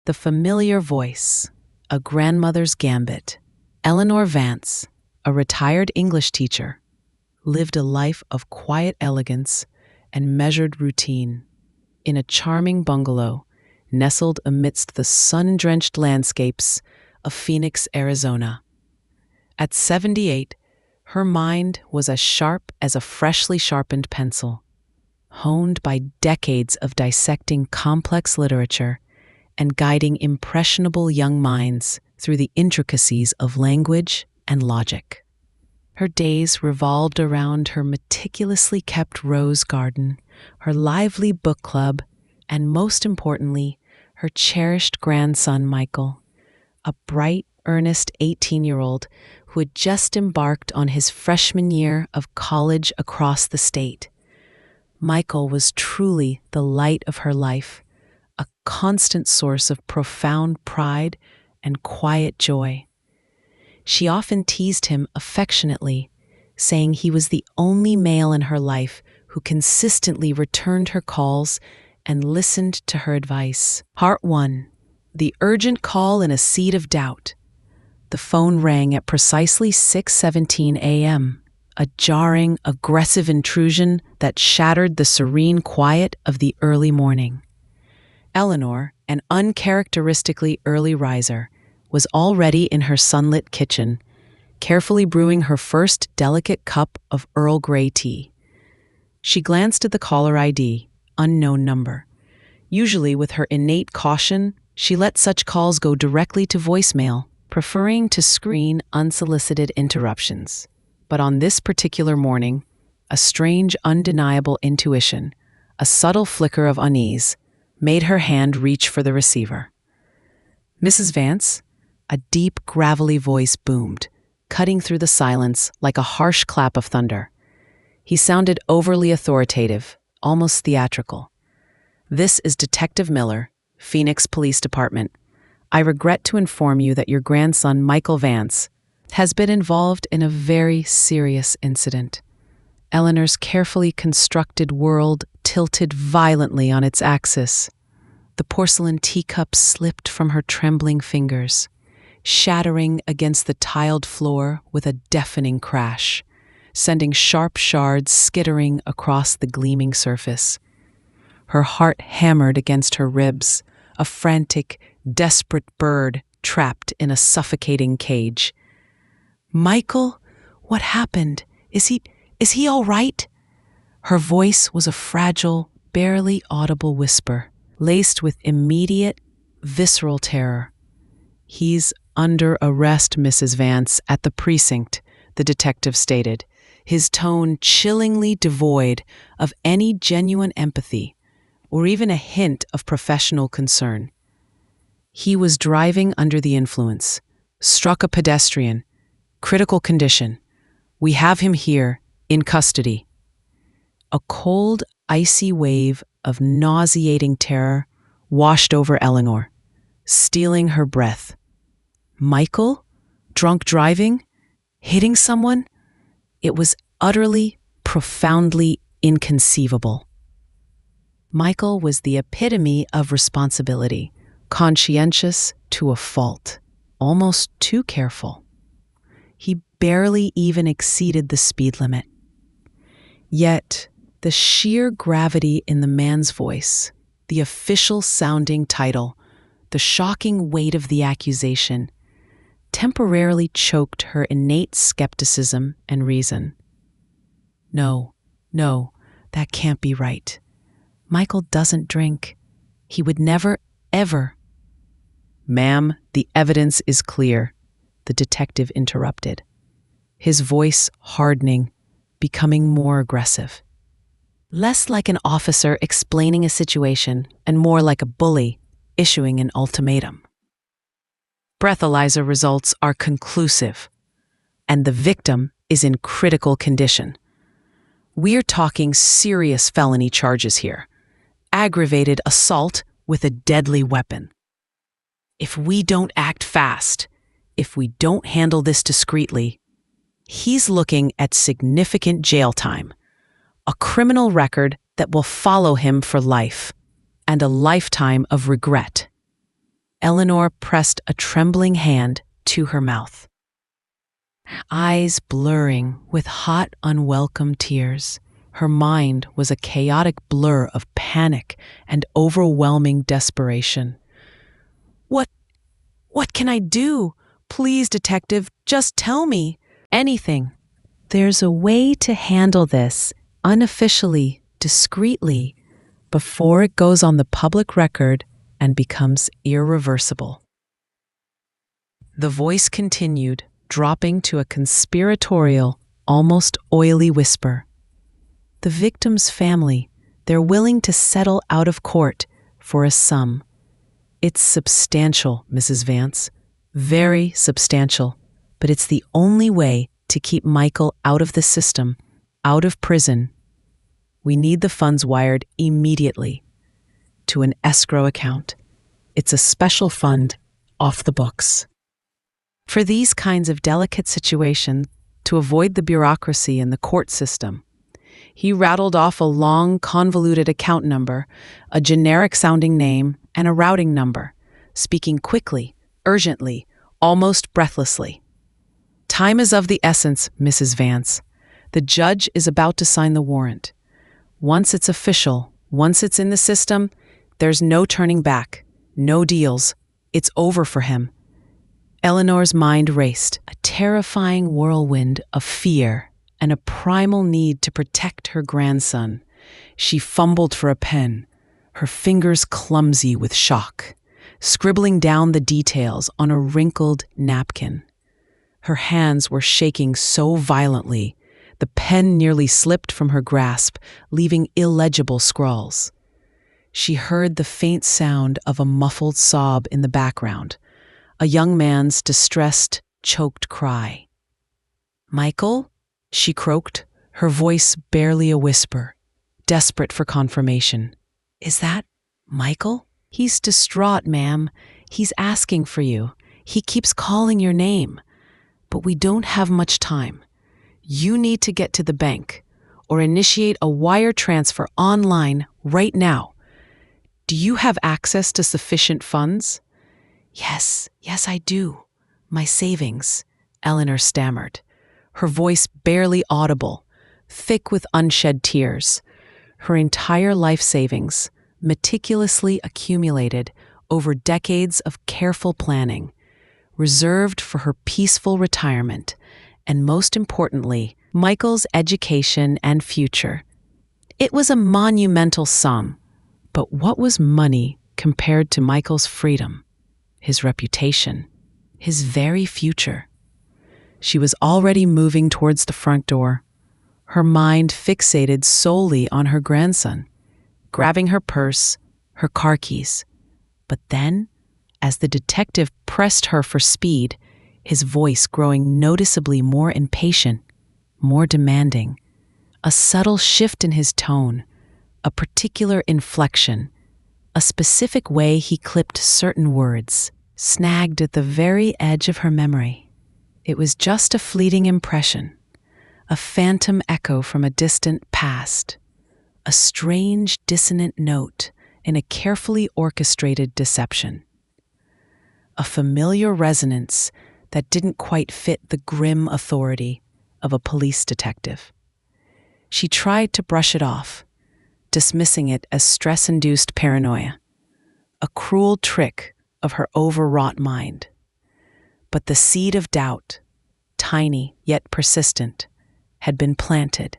The familiar voice, a grandmother's gambit. Eleanor Vance, a retired English teacher, lived a life of quiet elegance and measured routine in a charming bungalow nestled amidst the sun-drenched landscapes of Phoenix, Arizona. At 78, her mind was as sharp as a freshly sharpened pencil, honed by decades of dissecting complex literature and guiding impressionable young minds through the intricacies of language and logic. Her days revolved around her meticulously kept rose garden, her lively book club, and most importantly, her cherished grandson, Michael, a bright, earnest 18-year-old who had just embarked on his freshman year of college across the state. Michael was truly the light of her life, a constant source of profound pride and quiet joy. She often teased him affectionately, saying he was the only male in her life who consistently returned her calls and listened to her advice. Part 1. The urgent call in a seed of doubt. The phone rang at precisely 6:17 a.m., a jarring, aggressive intrusion that shattered the serene quiet of the early morning. Eleanor, an uncharacteristically early riser, was already in her sunlit kitchen, carefully brewing her first delicate cup of Earl Grey tea. She glanced at the caller ID, unknown number. Usually, with her innate caution, she let such calls go directly to voicemail, preferring to screen unsolicited interruptions. But on this particular morning, a strange, undeniable intuition, a subtle flicker of unease, made her hand reach for the receiver. "Mrs. Vance?" A deep, gravelly voice boomed, cutting through the silence like a harsh clap of thunder. He sounded overly authoritative, almost theatrical. "This is Detective Miller, Phoenix Police Department. I regret to inform you that your grandson, Michael Vance, has been involved in a very serious incident." Eleanor's carefully constructed world tilted violently on its axis. The porcelain teacup slipped from her trembling fingers, shattering against the tiled floor with a deafening crash, sending sharp shards skittering across the gleaming surface. Her heart hammered against her ribs, a frantic, desperate bird trapped in a suffocating cage. "Michael, what happened? Is he all right?" Her voice was a fragile, barely audible whisper, laced with immediate, visceral terror. "He's under arrest, Mrs. Vance, at the precinct," the detective stated, his tone chillingly devoid of any genuine empathy or even a hint of professional concern. "He was driving under the influence, struck a pedestrian, critical condition. We have him here, in custody." A cold, icy wave of nauseating terror washed over Eleanor, stealing her breath. Michael? Drunk driving? Hitting someone? It was utterly, profoundly inconceivable. Michael was the epitome of responsibility, conscientious to a fault, almost too careful. He barely even exceeded the speed limit. Yet, the sheer gravity in the man's voice, the official-sounding title, the shocking weight of the accusation, temporarily choked her innate skepticism and reason. No, that can't be right. Michael doesn't drink. He would never, ever. "Ma'am, the evidence is clear," the detective interrupted, his voice hardening, becoming more aggressive. Less like an officer explaining a situation and more like a bully issuing an ultimatum. Breathalyzer results are conclusive, and the victim is in critical condition. We're talking serious felony charges here. Aggravated assault with a deadly weapon. If we don't act fast, if we don't handle this discreetly, he's looking at significant jail time, a criminal record that will follow him for life, and a lifetime of regret. Eleanor pressed a trembling hand to her mouth, eyes blurring with hot, unwelcome tears. Her mind was a chaotic blur of panic and overwhelming desperation. What can I do? Please, detective, just tell me. Anything. There's a way to handle this unofficially, discreetly, before it goes on the public record and becomes irreversible. The voice continued, dropping to a conspiratorial, almost oily whisper. The victim's family, they're willing to settle out of court for a sum. It's substantial, Mrs. Vance. Very substantial. But it's the only way to keep Michael out of the system, out of prison. We need the funds wired immediately to an escrow account. It's a special fund off the books. For these kinds of delicate situations, to avoid the bureaucracy in the court system, he rattled off a long, convoluted account number, a generic-sounding name, and a routing number, speaking quickly, urgently, almost breathlessly. Time is of the essence, Mrs. Vance. The judge is about to sign the warrant. Once it's official, once it's in the system, there's no turning back, no deals. It's over for him. Eleanor's mind raced, a terrifying whirlwind of fear and a primal need to protect her grandson. She fumbled for a pen, her fingers clumsy with shock, scribbling down the details on a wrinkled napkin. Her hands were shaking so violently, the pen nearly slipped from her grasp, leaving illegible scrawls. She heard the faint sound of a muffled sob in the background, a young man's distressed, choked cry. "Michael?" she croaked, her voice barely a whisper, desperate for confirmation. "Is that Michael?" "He's distraught, ma'am. He's asking for you. He keeps calling your name. But we don't have much time. You need to get to the bank or initiate a wire transfer online right now. Do you have access to sufficient funds?" Yes, I do. My savings," Eleanor stammered, her voice barely audible, thick with unshed tears. Her entire life savings, meticulously accumulated over decades of careful planning, reserved for her peaceful retirement, and most importantly, Michael's education and future. It was a monumental sum, but what was money compared to Michael's freedom, his reputation, his very future? She was already moving towards the front door, her mind fixated solely on her grandson, grabbing her purse, her car keys. But then, as the detective pressed her for speed, his voice growing noticeably more impatient, more demanding, a subtle shift in his tone, a particular inflection, a specific way he clipped certain words, snagged at the very edge of her memory. It was just a fleeting impression, a phantom echo from a distant past, a strange dissonant note in a carefully orchestrated deception. A familiar resonance that didn't quite fit the grim authority of a police detective. She tried to brush it off, dismissing it as stress-induced paranoia, a cruel trick of her overwrought mind. But the seed of doubt, tiny yet persistent, had been planted,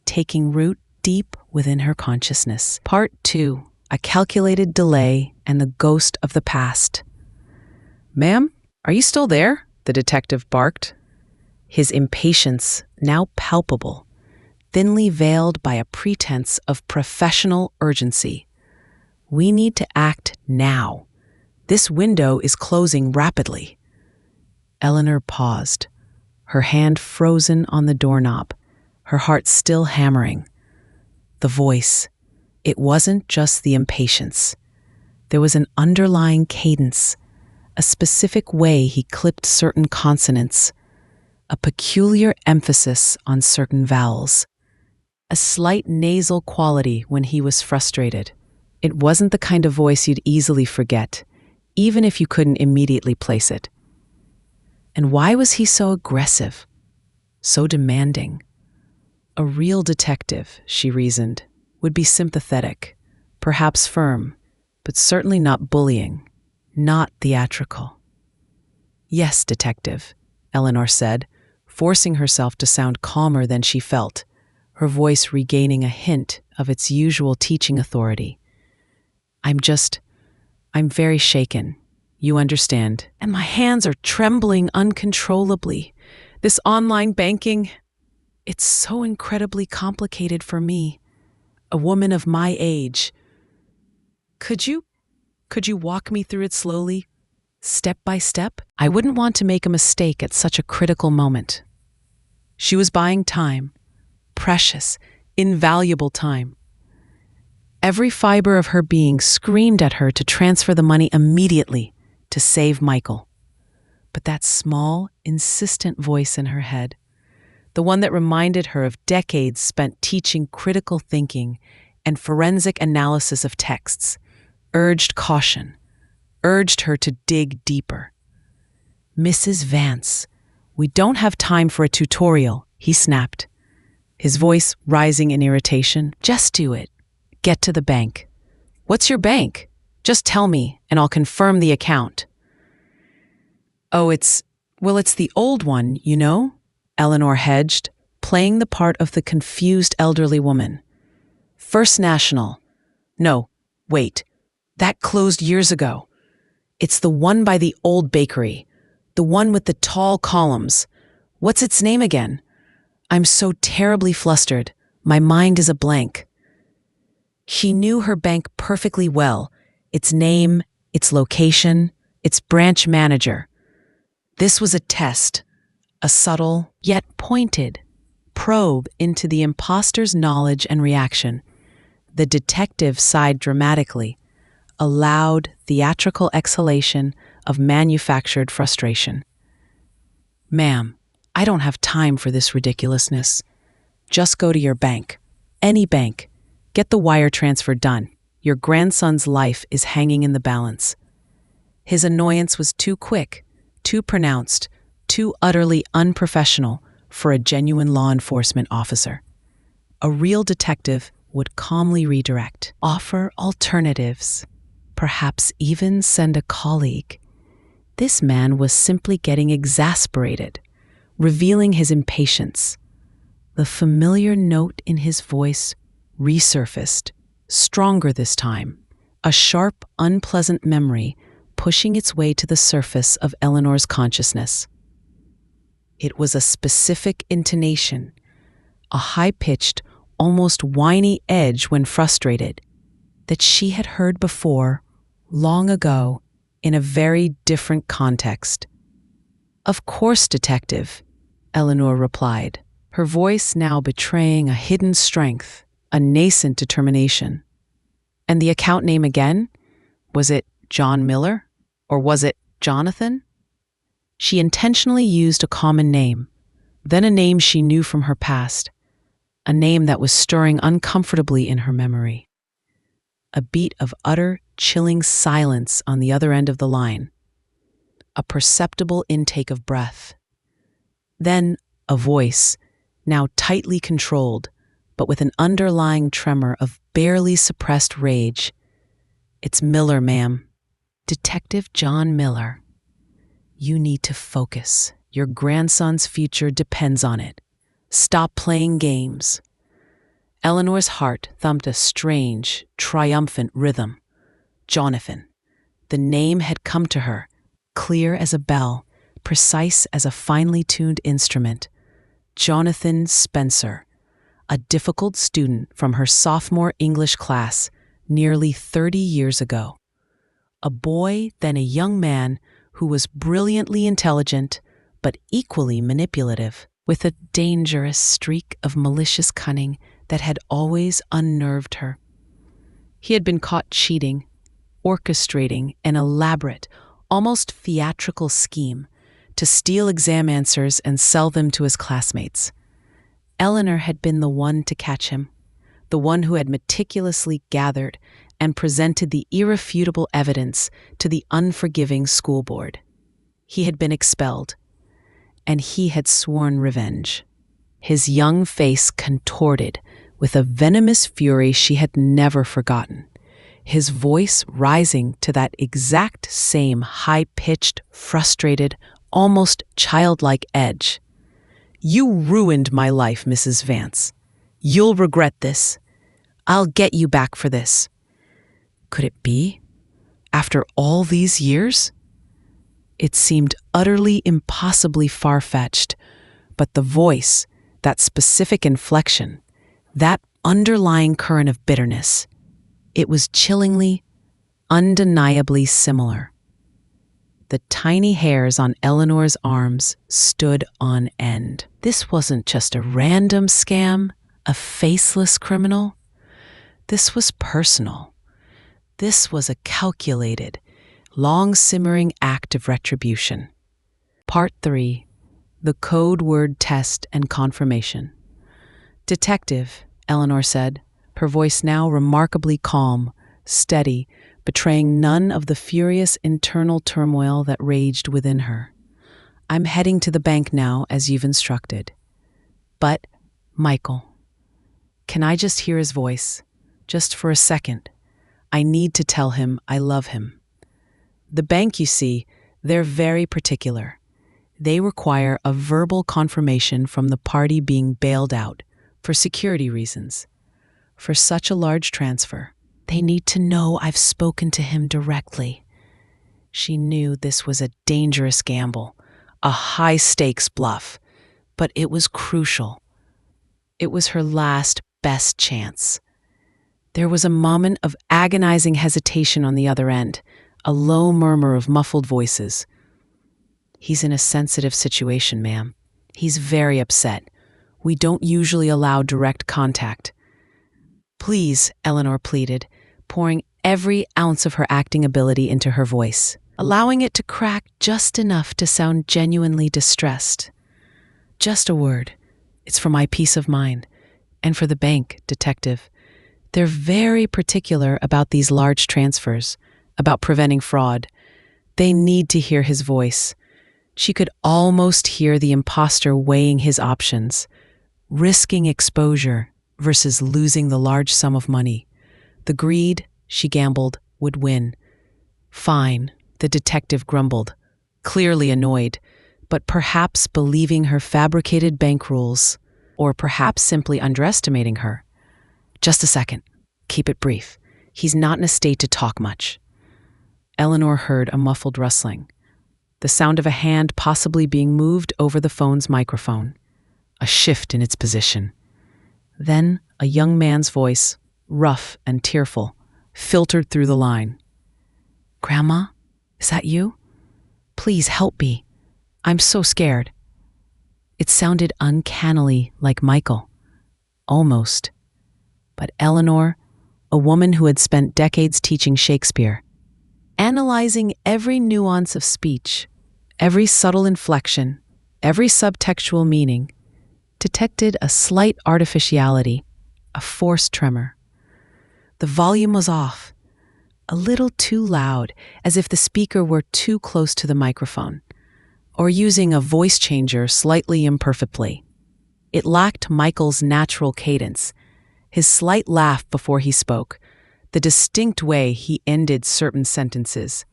taking root deep within her consciousness. Part 2. A calculated delay and the ghost of the past. "Ma'am, are you still there?" the detective barked, his impatience now palpable, thinly veiled by a pretense of professional urgency. "We need to act now. This window is closing rapidly." Eleanor paused, her hand frozen on the doorknob, her heart still hammering. The voice, it wasn't just the impatience. There was an underlying cadence, a specific way he clipped certain consonants, a peculiar emphasis on certain vowels, a slight nasal quality when he was frustrated. It wasn't the kind of voice you'd easily forget. even if you couldn't immediately place it. And why was he so aggressive, so demanding? A real detective, she reasoned, would be sympathetic, perhaps firm, but certainly not bullying, not theatrical. Yes, detective, Eleanor said, forcing herself to sound calmer than she felt, her voice regaining a hint of its usual teaching authority. I'm very shaken, you understand, and my hands are trembling uncontrollably. This online banking, it's so incredibly complicated for me, a woman of my age. Could you walk me through it slowly, step by step? I wouldn't want to make a mistake at such a critical moment. She was buying time, precious, invaluable time. Every fiber of her being screamed at her to transfer the money immediately to save Michael. But that small, insistent voice in her head, the one that reminded her of decades spent teaching critical thinking and forensic analysis of texts, urged caution, urged her to dig deeper. Mrs. Vance, we don't have time for a tutorial, he snapped, his voice rising in irritation. Just do it. Get to the bank. What's your bank? Just tell me, and I'll confirm the account. Oh, it's the old one, you know? Eleanor hedged, playing the part of the confused elderly woman. First National. No, wait. That closed years ago. It's the one by the old bakery. The one with the tall columns. What's its name again? I'm so terribly flustered. My mind is a blank. She knew her bank perfectly well. Its name, its location, its branch manager. This was a test, a subtle, yet pointed, probe into the imposter's knowledge and reaction. The detective sighed dramatically, a loud, theatrical exhalation of manufactured frustration. Ma'am, I don't have time for this ridiculousness. Just go to your bank. Any bank. Get the wire transfer done. Your grandson's life is hanging in the balance. His annoyance was too quick, too pronounced, too utterly unprofessional for a genuine law enforcement officer. A real detective would calmly redirect, offer alternatives, perhaps even send a colleague. This man was simply getting exasperated, revealing his impatience. The familiar note in his voice resurfaced, stronger this time, a sharp, unpleasant memory pushing its way to the surface of Eleanor's consciousness. It was a specific intonation, a high-pitched, almost whiny edge when frustrated, that she had heard before, long ago, in a very different context. Of course, detective, Eleanor replied, her voice now betraying a hidden strength, a nascent determination. And the account name again? Was it John Miller? Or was it Jonathan? She intentionally used a common name, then a name she knew from her past, a name that was stirring uncomfortably in her memory. A beat of utter, chilling silence on the other end of the line. A perceptible intake of breath. Then a voice, now tightly controlled, but with an underlying tremor of barely suppressed rage. It's Miller, ma'am. Detective John Miller. You need to focus. Your grandson's future depends on it. Stop playing games. Eleanor's heart thumped a strange, triumphant rhythm. Jonathan. The name had come to her, clear as a bell, precise as a finely tuned instrument. Jonathan Spencer. A difficult student from her sophomore English class nearly 30 years ago. A boy, then a young man who was brilliantly intelligent but equally manipulative, with a dangerous streak of malicious cunning that had always unnerved her. He had been caught cheating, orchestrating an elaborate, almost theatrical scheme to steal exam answers and sell them to his classmates. Eleanor had been the one to catch him, the one who had meticulously gathered and presented the irrefutable evidence to the unforgiving school board. He had been expelled, and he had sworn revenge. His young face contorted with a venomous fury she had never forgotten, his voice rising to that exact same high-pitched, frustrated, almost childlike edge. "You ruined my life, Mrs. Vance. You'll regret this. I'll get you back for this." Could it be? After all these years? It seemed utterly impossibly far-fetched, but the voice, that specific inflection, that underlying current of bitterness, it was chillingly, undeniably similar. The tiny hairs on Eleanor's arms stood on end. This wasn't just a random scam, a faceless criminal. This was personal. This was a calculated, long-simmering act of retribution. Part 3. The Code Word Test and Confirmation. "Detective," Eleanor said, her voice now remarkably calm, steady, betraying none of the furious internal turmoil that raged within her. "I'm heading to the bank now, as you've instructed. But, Michael, can I just hear his voice? Just for a second. I need to tell him I love him. The bank, you see, they're very particular. They require a verbal confirmation from the party being bailed out for security reasons. For such a large transfer, they need to know I've spoken to him directly." She knew this was a dangerous gamble, a high-stakes bluff, but it was crucial. It was her last, best chance. There was a moment of agonizing hesitation on the other end, a low murmur of muffled voices. "He's in a sensitive situation, ma'am. He's very upset. We don't usually allow direct contact." "Please," Eleanor pleaded, pouring every ounce of her acting ability into her voice, allowing it to crack just enough to sound genuinely distressed. "Just a word. It's for my peace of mind. And for the bank, Detective. They're very particular about these large transfers, about preventing fraud. They need to hear his voice." She could almost hear the imposter weighing his options, risking exposure versus losing the large sum of money. The greed, she gambled, would win. "Fine," the detective grumbled, clearly annoyed, but perhaps believing her fabricated bank rules, or perhaps simply underestimating her. "Just a second. Keep it brief. He's not in a state to talk much." Eleanor heard a muffled rustling, the sound of a hand possibly being moved over the phone's microphone, a shift in its position. Then a young man's voice, rough and tearful, filtered through the line. "Grandma, is that you? Please help me. I'm so scared." It sounded uncannily like Michael. Almost. But Eleanor, a woman who had spent decades teaching Shakespeare, analyzing every nuance of speech, every subtle inflection, every subtextual meaning, detected a slight artificiality, a forced tremor. The volume was off, a little too loud, as if the speaker were too close to the microphone, or using a voice changer slightly imperfectly. It lacked Michael's natural cadence, his slight laugh before he spoke, the distinct way he ended certain sentences.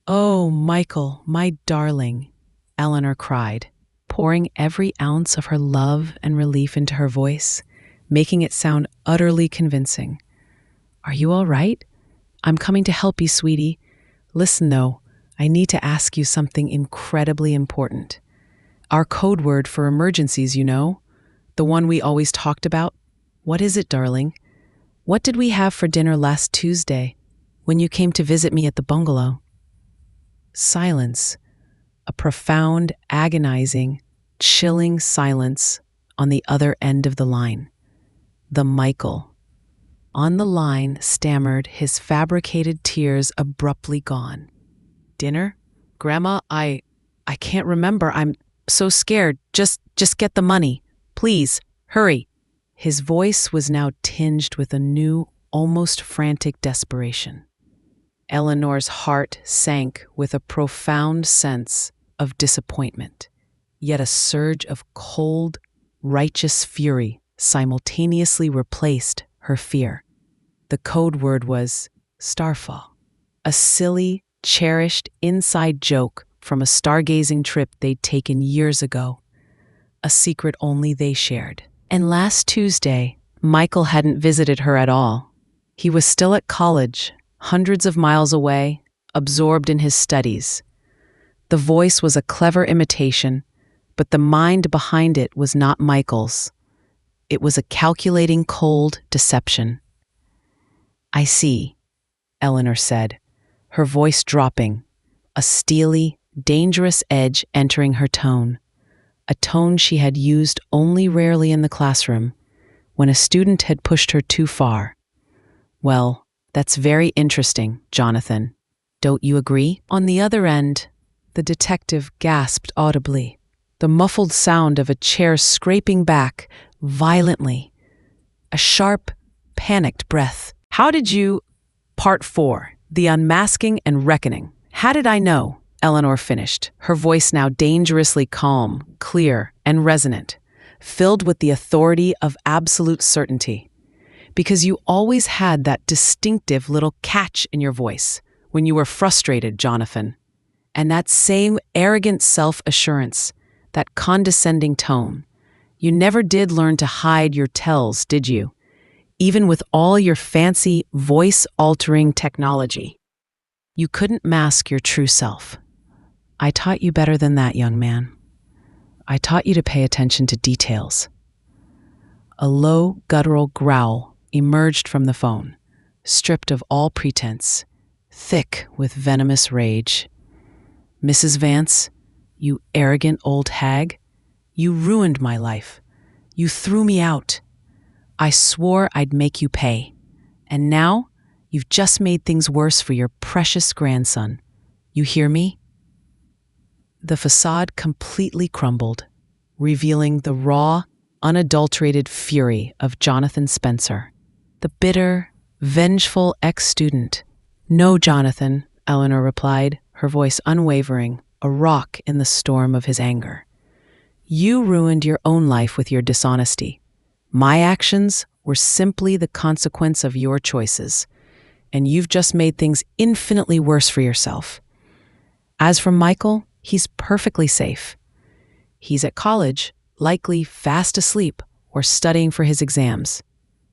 "Oh, Michael, my darling," Eleanor cried, pouring every ounce of her love and relief into her voice, making it sound utterly convincing. "Are you all right? I'm coming to help you, sweetie. Listen, though, I need to ask you something incredibly important. Our code word for emergencies, you know? The one we always talked about? What is it, darling? What did we have for dinner last Tuesday when you came to visit me at the bungalow?" Silence. A profound, agonizing, chilling silence on the other end of the line. The Michael. On the line stammered, his fabricated tears abruptly gone. "Dinner? Grandma, I can't remember. I'm so scared. Just get the money. Please, hurry." His voice was now tinged with a new, almost frantic desperation. Eleanor's heart sank with a profound sense of disappointment, yet a surge of cold, righteous fury simultaneously replaced her fear. The code word was starfall, a silly, cherished inside joke from a stargazing trip they'd taken years ago, a secret only they shared. And last Tuesday, Michael hadn't visited her at all. He was still at college, hundreds of miles away, absorbed in his studies. The voice was a clever imitation, but the mind behind it was not Michael's. It was a calculating, cold deception. "I see," Eleanor said, her voice dropping, a steely, dangerous edge entering her tone, a tone she had used only rarely in the classroom, when a student had pushed her too far. "Well, that's very interesting, Jonathan. Don't you agree?" On the other end, the detective gasped audibly, the muffled sound of a chair scraping back violently, a sharp, panicked breath. "How did you—" Part 4, The Unmasking and Reckoning. "How did I know?" Eleanor finished, her voice now dangerously calm, clear, and resonant, filled with the authority of absolute certainty. "Because you always had that distinctive little catch in your voice when you were frustrated, Jonathan. And that same arrogant self-assurance, that condescending tone. You never did learn to hide your tells, did you? Even with all your fancy voice-altering technology. You couldn't mask your true self. I taught you better than that, young man. I taught you to pay attention to details." A low, guttural growl emerged from the phone, stripped of all pretense, thick with venomous rage. "Mrs. Vance, you arrogant old hag, you ruined my life. You threw me out. I swore I'd make you pay. And now you've just made things worse for your precious grandson. You hear me?" The facade completely crumbled, revealing the raw, unadulterated fury of Jonathan Spencer, the bitter, vengeful ex-student. "No, Jonathan," Eleanor replied, her voice unwavering, a rock in the storm of his anger. "You ruined your own life with your dishonesty. My actions were simply the consequence of your choices, and you've just made things infinitely worse for yourself. As for Michael, he's perfectly safe. He's at college, likely fast asleep or studying for his exams.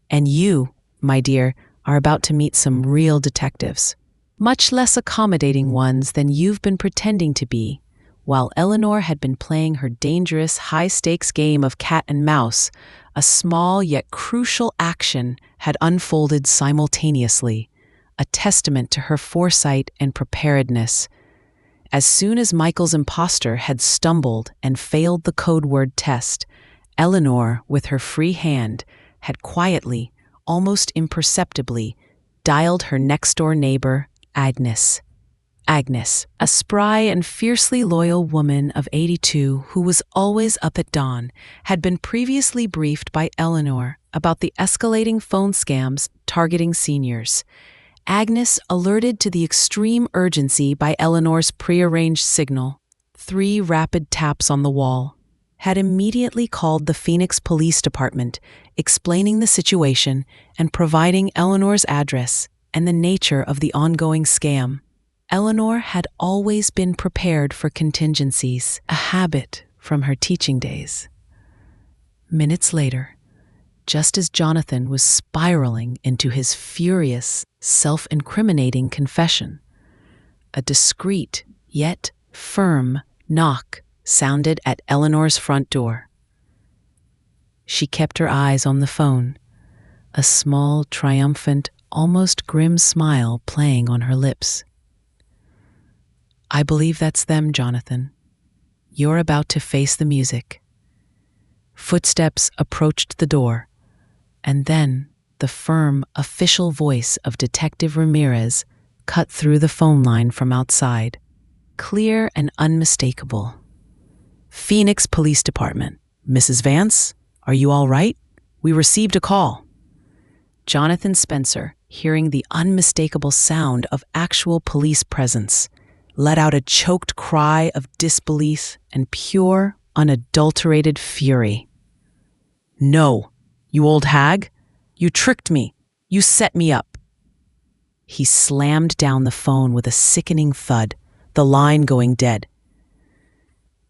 And you, my dear, are about to meet some real detectives, much less accommodating ones than you've been pretending to be." While Eleanor had been playing her dangerous, high-stakes game of cat and mouse, a small yet crucial action had unfolded simultaneously, a testament to her foresight and preparedness. As soon as Michael's imposter had stumbled and failed the code word test, Eleanor, with her free hand, had quietly, almost imperceptibly, dialed her next-door neighbor, Agnes. Agnes, a spry and fiercely loyal woman of 82 who was always up at dawn, had been previously briefed by Eleanor about the escalating phone scams targeting seniors. Agnes, alerted to the extreme urgency by Eleanor's prearranged signal, 3 rapid taps on the wall, had immediately called the Phoenix Police Department, explaining the situation and providing Eleanor's address and the nature of the ongoing scam. Eleanor had always been prepared for contingencies, a habit from her teaching days. Minutes later, just as Jonathan was spiraling into his furious, self-incriminating confession, a discreet yet firm knock sounded at Eleanor's front door. She kept her eyes on the phone, a small, triumphant, almost grim smile playing on her lips. "I believe that's them, Jonathan. You're about to face the music." Footsteps approached the door, and then the firm, official voice of Detective Ramirez cut through the phone line from outside, clear and unmistakable. "Phoenix Police Department. Mrs. Vance, are you all right? We received a call." Jonathan Spencer, hearing the unmistakable sound of actual police presence, let out a choked cry of disbelief and pure, unadulterated fury. "No, you old hag! You tricked me! You set me up!" He slammed down the phone with a sickening thud, the line going dead.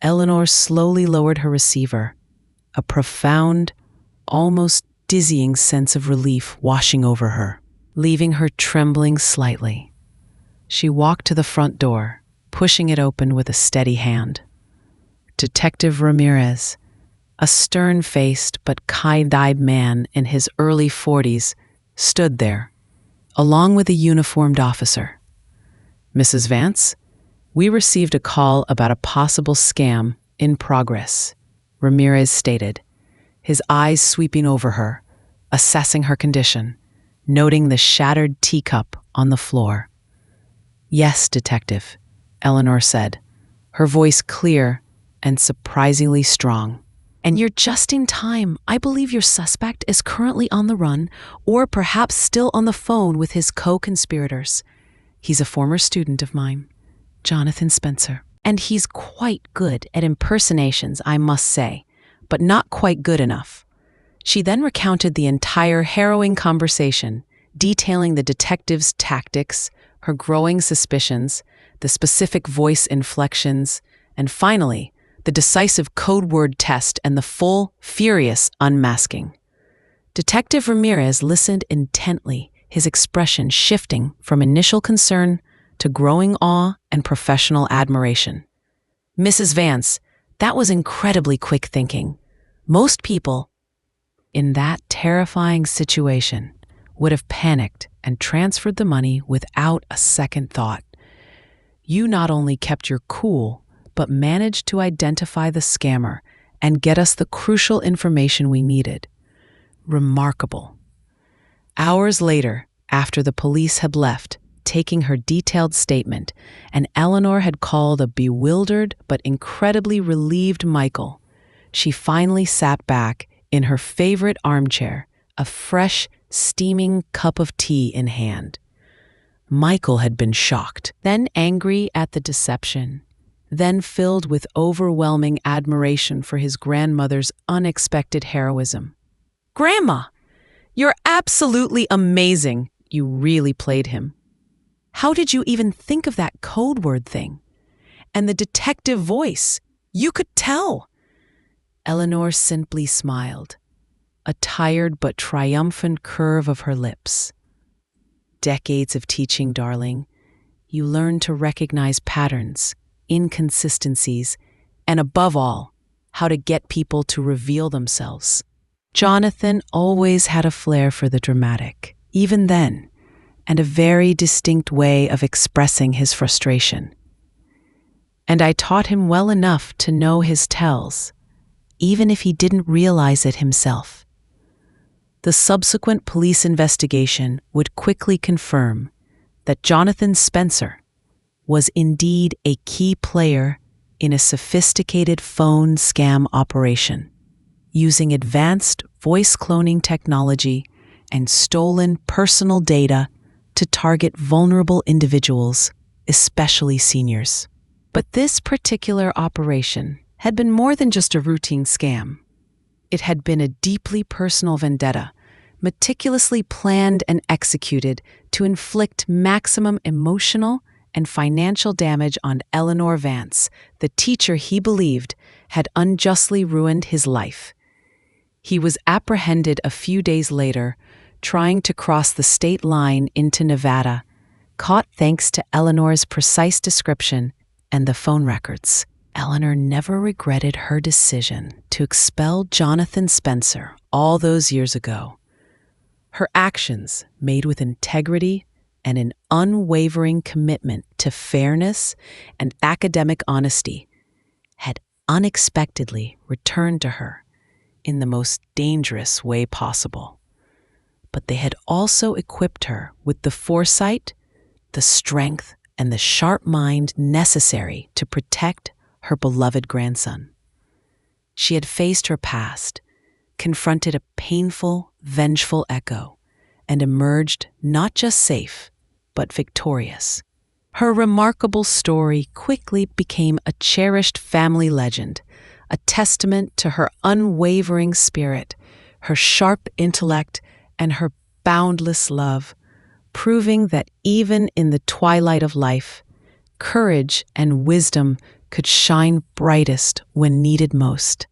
Eleanor slowly lowered her receiver, a profound, almost dizzying sense of relief washing over her, leaving her trembling slightly. She walked to the front door, pushing it open with a steady hand. Detective Ramirez, a stern-faced but kind-eyed man in his early 40s, stood there, along with a uniformed officer. "Mrs. Vance, we received a call about a possible scam in progress," Ramirez stated, his eyes sweeping over her, assessing her condition, noting the shattered teacup on the floor. "Yes, Detective," Eleanor said, her voice clear and surprisingly strong. "And you're just in time. I believe your suspect is currently on the run, or perhaps still on the phone with his co-conspirators. He's a former student of mine, Jonathan Spencer. And he's quite good at impersonations, I must say, but not quite good enough." She then recounted the entire harrowing conversation, detailing the detective's tactics, her growing suspicions, the specific voice inflections, and finally, the decisive code word test and the full, furious unmasking. Detective Ramirez listened intently, his expression shifting from initial concern to growing awe and professional admiration. "Mrs. Vance, that was incredibly quick thinking. Most people, in that terrifying situation, would have panicked and transferred the money without a second thought. You not only kept your cool, but managed to identify the scammer and get us the crucial information we needed. Remarkable." Hours later, after the police had left, taking her detailed statement, and Eleanor had called a bewildered but incredibly relieved Michael, she finally sat back in her favorite armchair, a fresh, steaming cup of tea in hand. Michael had been shocked, then angry at the deception, then filled with overwhelming admiration for his grandmother's unexpected heroism. "Grandma, you're absolutely amazing. You really played him. How did you even think of that code word thing? And the detective voice. You could tell." Eleanor simply smiled, a tired but triumphant curve of her lips. "Decades of teaching, darling. You learn to recognize patterns, inconsistencies, and above all, how to get people to reveal themselves." Jonathan always had a flair for the dramatic, even then, and a very distinct way of expressing his frustration. And I taught him well enough to know his tells, even if he didn't realize it himself. The subsequent police investigation would quickly confirm that Jonathan Spencer was indeed a key player in a sophisticated phone scam operation, using advanced voice cloning technology and stolen personal data to target vulnerable individuals, especially seniors. But this particular operation had been more than just a routine scam. It had been a deeply personal vendetta, meticulously planned and executed to inflict maximum emotional and financial damage on Eleanor Vance, the teacher he believed had unjustly ruined his life. He was apprehended a few days later, trying to cross the state line into Nevada, caught thanks to Eleanor's precise description and the phone records. Eleanor never regretted her decision to expel Jonathan Spencer all those years ago. Her actions, made with integrity and an unwavering commitment to fairness and academic honesty, had unexpectedly returned to her in the most dangerous way possible. But they had also equipped her with the foresight, the strength, and the sharp mind necessary to protect her beloved grandson. She had faced her past, confronted a painful, vengeful echo, and emerged not just safe, but victorious. Her remarkable story quickly became a cherished family legend, a testament to her unwavering spirit, her sharp intellect, and her boundless love, proving that even in the twilight of life, courage and wisdom could shine brightest when needed most.